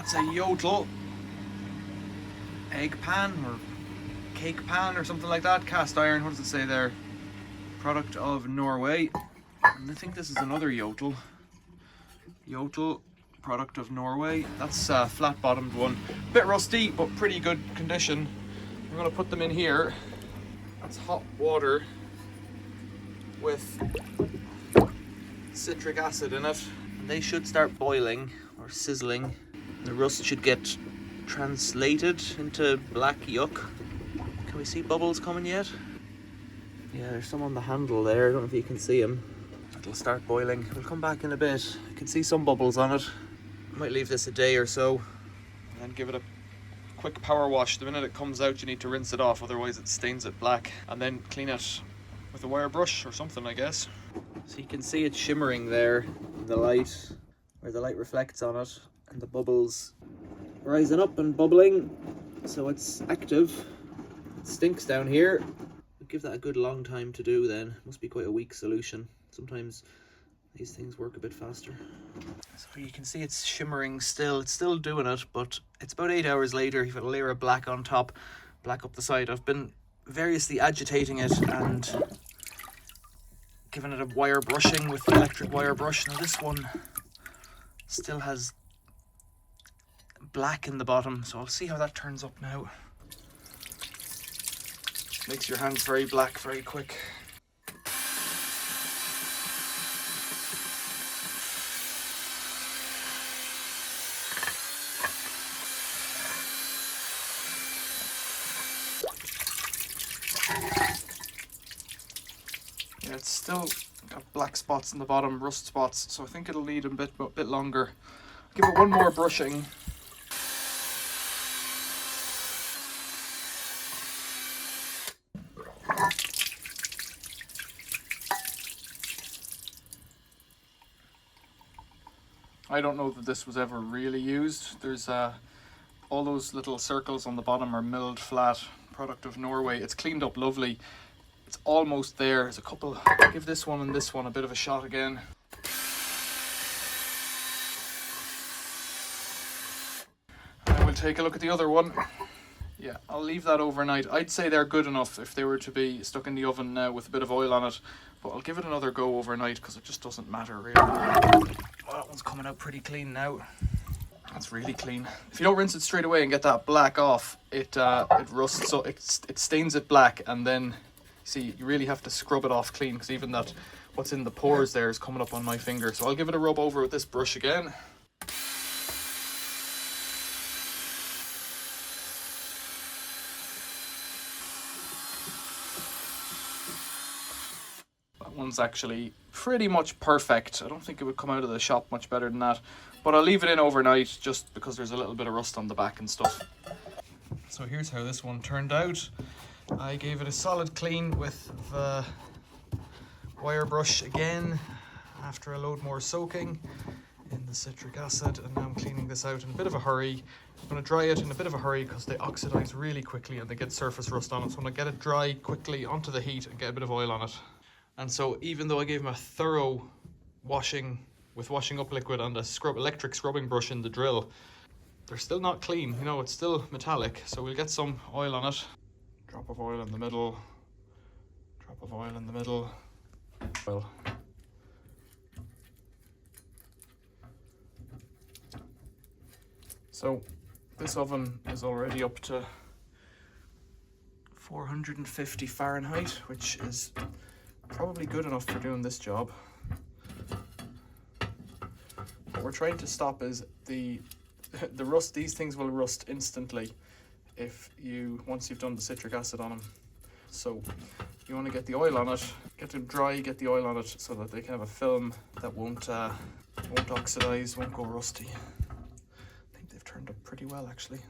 That's a Jotul egg pan or cake pan or something like that. Cast iron, what does it say there? Product of Norway. And I think this is another Jotul. Jotul, product of Norway. That's a flat bottomed one. Bit rusty, but pretty good condition. I'm gonna put them in here. That's hot water with citric acid in it. And they should start boiling or sizzling. The rust should get translated into black yuck. Can we see bubbles coming yet? Yeah, there's some on the handle there. I don't know if you can see them. It'll start boiling. We'll come back in a bit. I can see some bubbles on it. Might leave this a day or so and then give it a quick power wash. The minute it comes out, you need to rinse it off, otherwise it stains it black. And then clean it with a wire brush or something, I guess. So you can see it shimmering there in the light, where the light reflects on it, and the bubbles rising up and bubbling. So it's active. It stinks down here. We'll give that a good long time to do then. Must be quite a weak solution. Sometimes these things work a bit faster. So you can see it's shimmering still. It's still doing it, but it's about 8 hours later. You've got a layer of black on top, black up the side. I've been variously agitating it and giving it a wire brushing with the electric wire brush. Now this one still has black in the bottom, so I'll see how that turns up now. Makes your hands very black very quick. Yeah, it's still got black spots in the bottom, rust spots, so I think it'll need a bit longer. Give it one more brushing. I don't know that this was ever really used. There's all those little circles on the bottom are milled flat, product of Norway. It's cleaned up lovely. It's almost there. There's a couple. I'll give this one and this one a bit of a shot again. And we'll take a look at the other one. Yeah, I'll leave that overnight. I'd say they're good enough if they were to be stuck in the oven now with a bit of oil on it. But I'll give it another go overnight because it just doesn't matter really. Well, that one's coming out pretty clean now. That's really clean. If you don't rinse it straight away and get that black off, it rusts, so it stains it black, and then see, you really have to scrub it off clean because even that what's in the pores there is coming up on my finger. So I'll give it a rub over with this brush again. One's actually pretty much perfect. I don't think it would come out of the shop much better than that, but I'll leave it in overnight just because there's a little bit of rust on the back and stuff. So here's how this one turned out. I gave it a solid clean with the wire brush again after a load more soaking in the citric acid, and now I'm cleaning this out in a bit of a hurry. I'm going to dry it in a bit of a hurry because they oxidize really quickly and they get surface rust on it, so I'm going to get it dry quickly onto the heat and get a bit of oil on it. And so even though I gave them a thorough washing with washing up liquid and a electric scrubbing brush in the drill, they're still not clean. You know, it's still metallic. So we'll get some oil on it. Drop of oil in the middle. Drop of oil in the middle. Oil. So this oven is already up to 450 Fahrenheit, which is probably good enough for doing this job. What we're trying to stop is the rust. These things will rust instantly once you've done the citric acid on them. So you want to get the oil on it, get them dry, get the oil on it so that they can have a film that won't oxidize, won't go rusty. I think they've turned up pretty well actually.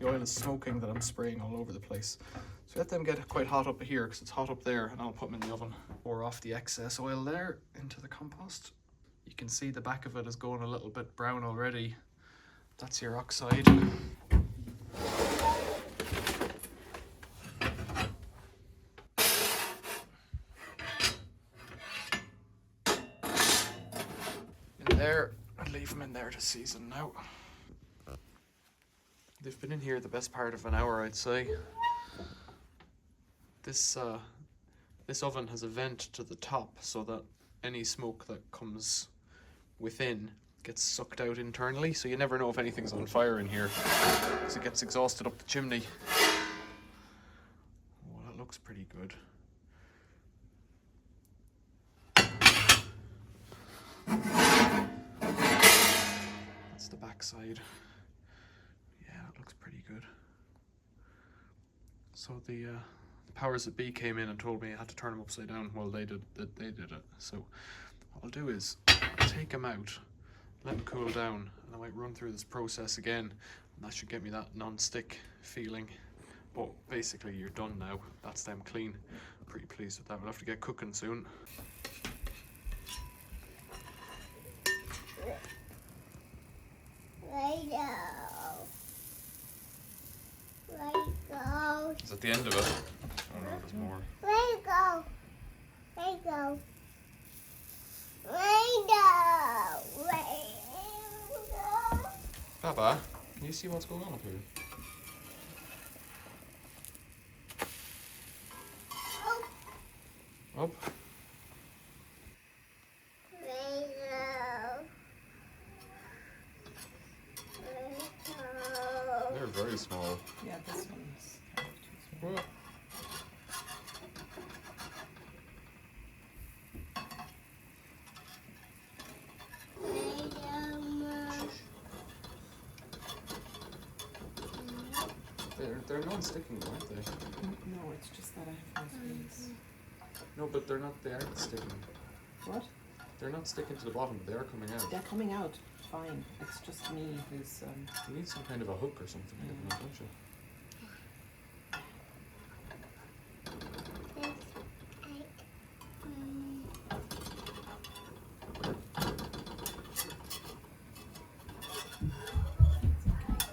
The oil is smoking that I'm spraying all over the place. So let them get quite hot up here because it's hot up there, and I'll put them in the oven. Pour off the excess oil there into the compost. You can see the back of it is going a little bit brown already. That's your oxide. In there, I'll leave them in there to season now. They've been in here the best part of an hour, I'd say. This oven has a vent to the top so that any smoke that comes within gets sucked out internally, so you never know if anything's on fire in here because it gets exhausted up the chimney. Oh, that looks pretty good. That's the back side. Yeah, that looks pretty good. So the powers that be came in and told me I had to turn them upside down. Well, they did it. So what I'll do is take them out, let them cool down, and I might run through this process again, and that should get me that non-stick feeling. But basically you're done now. That's them clean. Pretty pleased with that. We'll have to get cooking soon. Is that the end of it? Oh no, there's more. Papa, can you see what's going on up here? Up. They're very small. Yeah, this one's kind of too small. What? They're non-sticking, aren't they? No, it's just that I have no space. No, but they aren't sticking. What? They're not sticking to the bottom, they are coming out. They're coming out fine. It's just me who's... You need some kind of a hook or something, don't you?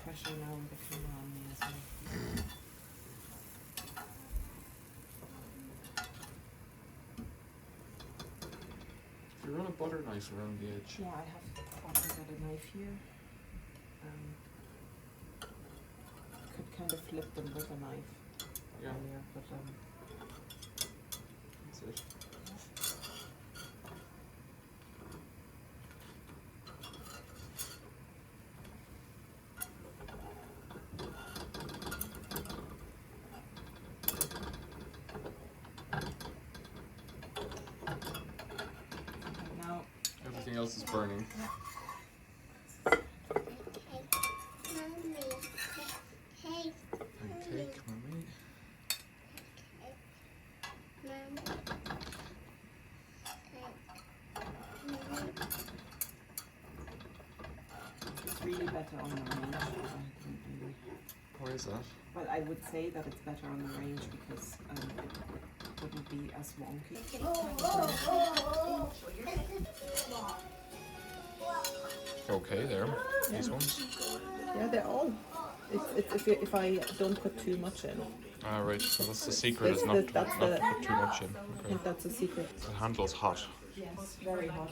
Pressure now on the camera on me as well. If you run a butter knife around the edge. Yeah, I have got a knife here. Could kind of flip them with a knife earlier, but that's it. now Everything else is burning. Cake, mommy. it's really better on the range. Why is that? Well, I would say that it's better on the range because it wouldn't be as wonky. Okay, there. These ones. Yeah, they're all. It's if I don't put too much in. Ah, right. So that's the secret, is not to put too much in. I think that's a secret. The handle's hot. Yes, very hot.